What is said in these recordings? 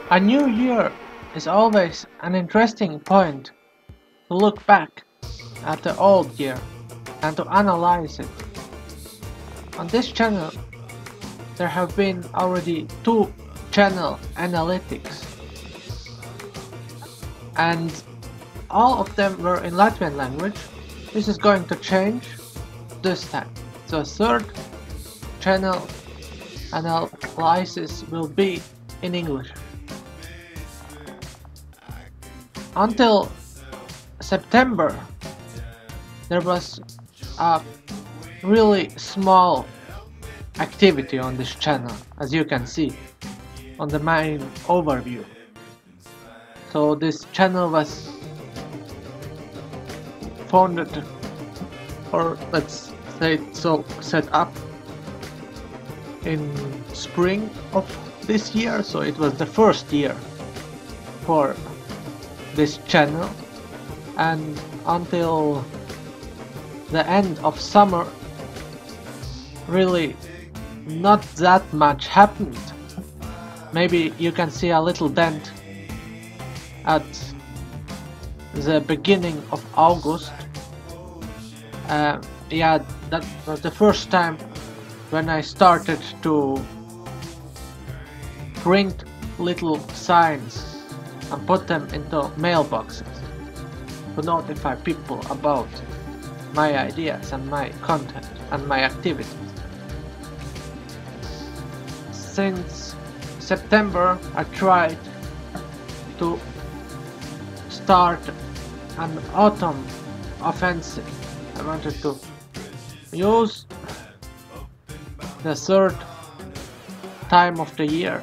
A new year is always an interesting point to look back at the old year and to analyze it. On this channel there have been already two channel analytics and all of them were in Latvian language. This is going to change this time. So third channel analysis will be in English. Until September there was a really small activity on this channel, as you can see on the main overview. So this channel was founded, or let's say so, set up in spring of this year, so it was the first year for this channel, and until the end of summer really not that much happened. Maybe you can see a little dent at the beginning of August. Yeah, that was the first time when I started to print little signs and put them into mailboxes to notify people about my ideas and my content and my activities. Since September I tried to start an autumn offensive. I wanted to use the third time of the year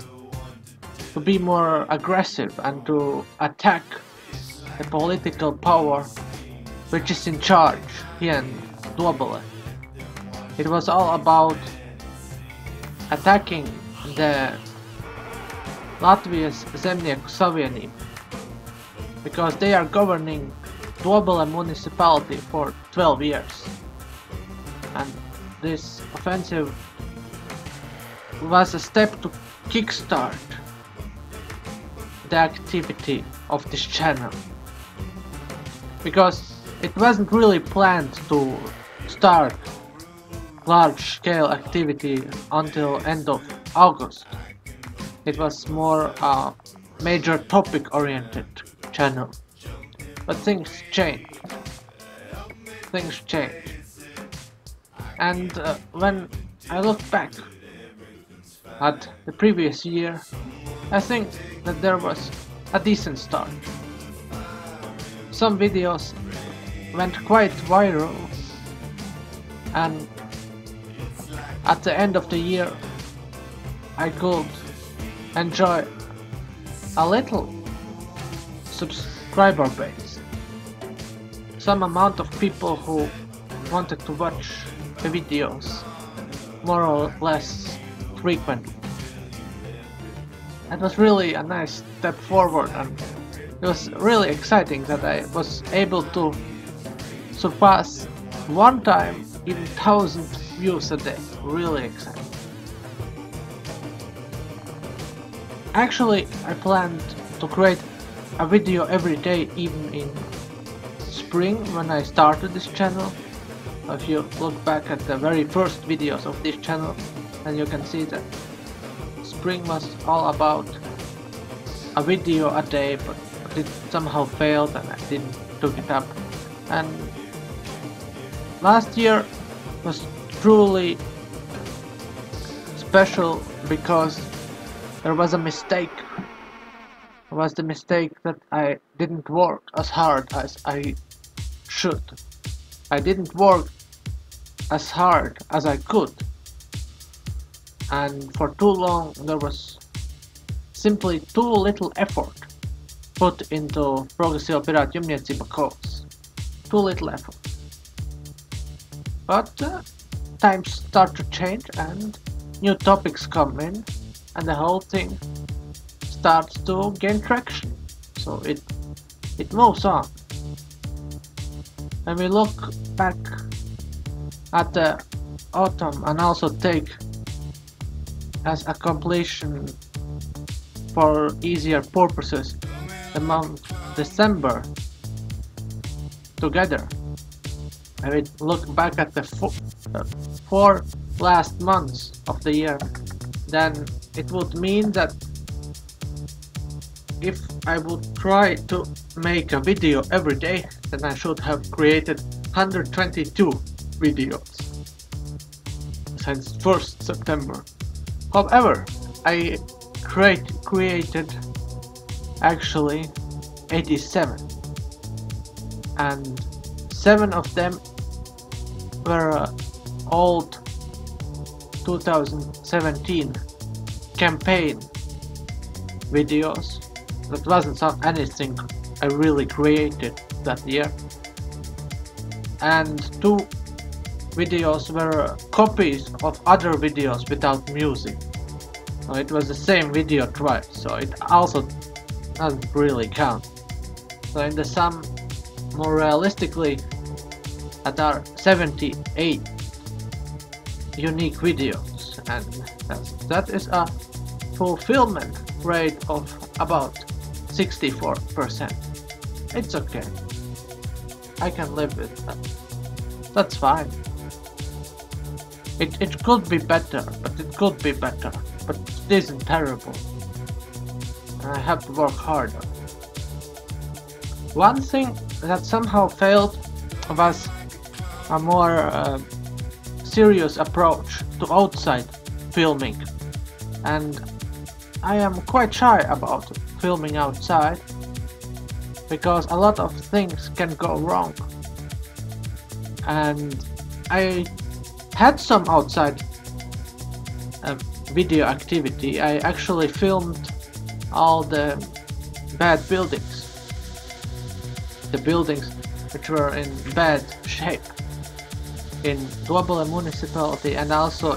to be more aggressive and to attack the political power which is in charge here in Duobele. It was all about attacking the Latvijas Zemnieku Savienība because they are governing Duobele municipality for 12 years, and this offensive was a step to kickstart the activity of this channel, because it wasn't really planned to start large-scale activity until end of August. It was more a major topic-oriented channel, but things changed. And when I look back at the previous year, I think that there was a decent start. Some videos went quite viral, and at the end of the year I could enjoy a little subscriber base, some amount of people who wanted to watch the videos more or less frequently. It was really a nice step forward, and it was really exciting that I was able to surpass one time even 1,000 views a day. Really exciting. Actually, I planned to create a video every day, even in spring when I started this channel. If you look back at the very first videos of this channel, then you can see that spring was all about a video a day, but it somehow failed and I didn't took it up. And last year was truly special because there was a mistake. It was the mistake that I didn't work as hard as I should. I didn't work as hard as I could, and for too long there was simply too little effort put into progressive pirātu jumniecība cause. Too little effort. But times start to change and new topics come in, and the whole thing starts to gain traction. So it moves on. When we look back at the autumn and also take as a completion for easier purposes the month December together. I will look back at the four last months of the year, then it would mean that if I would try to make a video every day, then I should have created 122 videos since 1st September. However, I created actually 87, and 7 of them were old 2017 campaign videos. That wasn't anything I really created that year, and 2 videos were copies of other videos without music. So it was the same video twice, so it also doesn't really count. So in the sum, more realistically, that are 78 unique videos, and that is a fulfillment rate of about 64%. It's okay. I can live with that. That's fine. It could be better, but it could be better. But it isn't terrible. I have to work harder. One thing that somehow failed was a more serious approach to outside filming, and I am quite shy about filming outside because a lot of things can go wrong, and I had some outside video activity. I actually filmed all the bad buildings, the buildings which were in bad shape in Duobele municipality, and also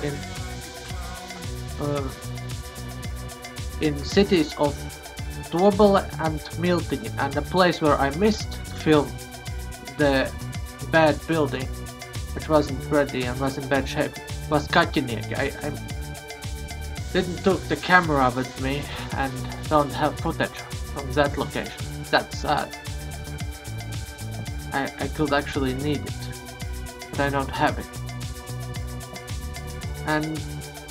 in cities of Duobele and Miltini, and the place where I missed to film the bad building which wasn't ready and was in bad shape was Katiniek. I didn't took the camera with me and don't have footage from that location. That's sad. I could actually need it, but I don't have it. And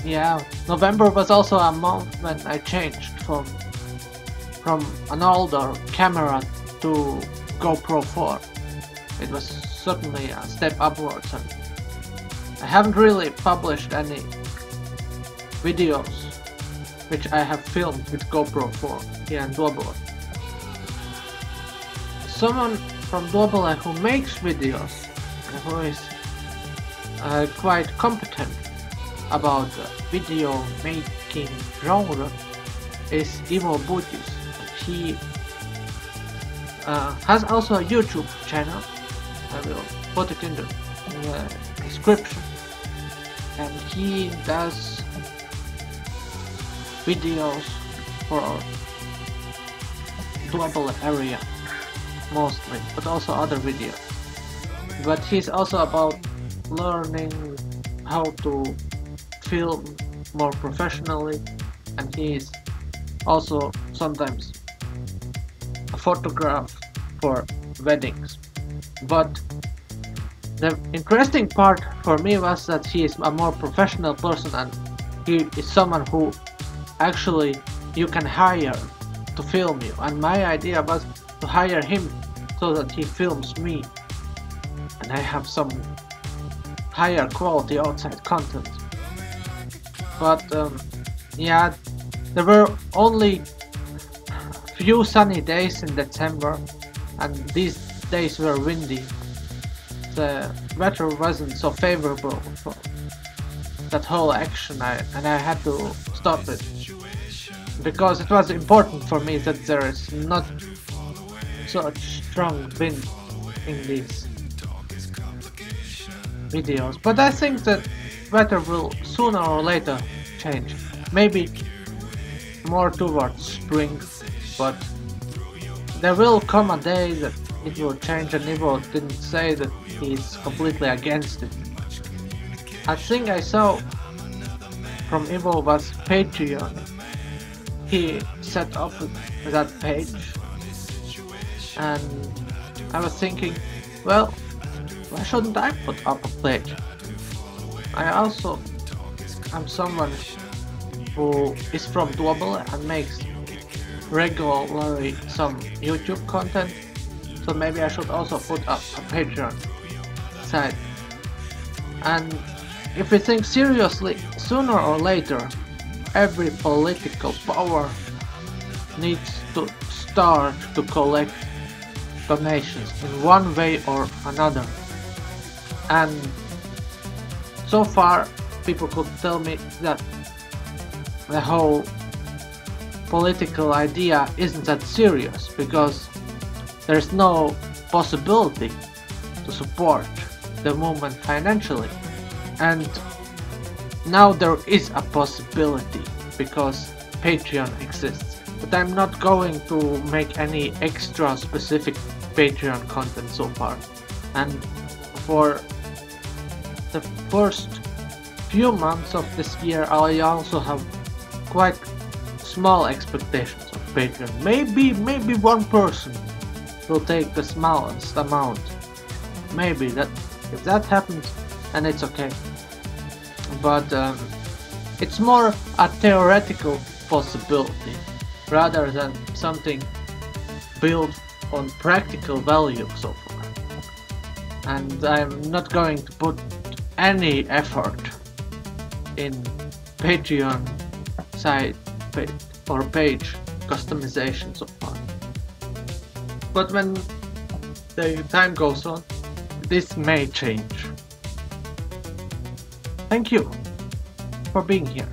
yeah, November was also a month when I changed from an older camera to GoPro 4. It was certainly a step upwards, and I haven't really published any videos which I have filmed with GoPro 4 here in Duobele. Someone from Duobele who makes videos and who is quite competent about video making genre is Ivo Budis. He has also a YouTube channel. I will put it in the description, and he does videos for Duobele area mostly, but also other videos. But he's also about learning how to film more professionally, and he's also sometimes a photograph for weddings. But the interesting part for me was that he is a more professional person, and he is someone who actually you can hire to film you, and my idea was to hire him so that he films me and I have some higher quality outside content. But yeah, there were only few sunny days in December, and these days were windy. The weather wasn't so favorable for that whole action, and I had to stop it because it was important for me that there is not such strong wind in these videos. But I think that weather will sooner or later change, maybe more towards spring, but there will come a day that it will change, and Ivo didn't say that he's completely against it. A thing I saw from Ivo was Patreon. He set up that page, and I was thinking, well, why shouldn't I put up a page? I also am someone who is from Duoble and makes regularly some YouTube content, so maybe I should also put up a Patreon site. And if we think seriously, sooner or later every political power needs to start to collect donations in one way or another. And so far people could tell me that the whole political idea isn't that serious because there's no possibility to support the movement financially. And now there is a possibility because Patreon exists. But I'm not going to make any extra specific Patreon content so far. And for the first few months of this year I also have quite small expectations of Patreon. Maybe one person will take the smallest amount. Maybe that if that happens, then it's okay. But it's more a theoretical possibility rather than something built on practical value so far. And I'm not going to put any effort in Patreon site or page customization so far. But when the time goes on, this may change. Thank you for being here.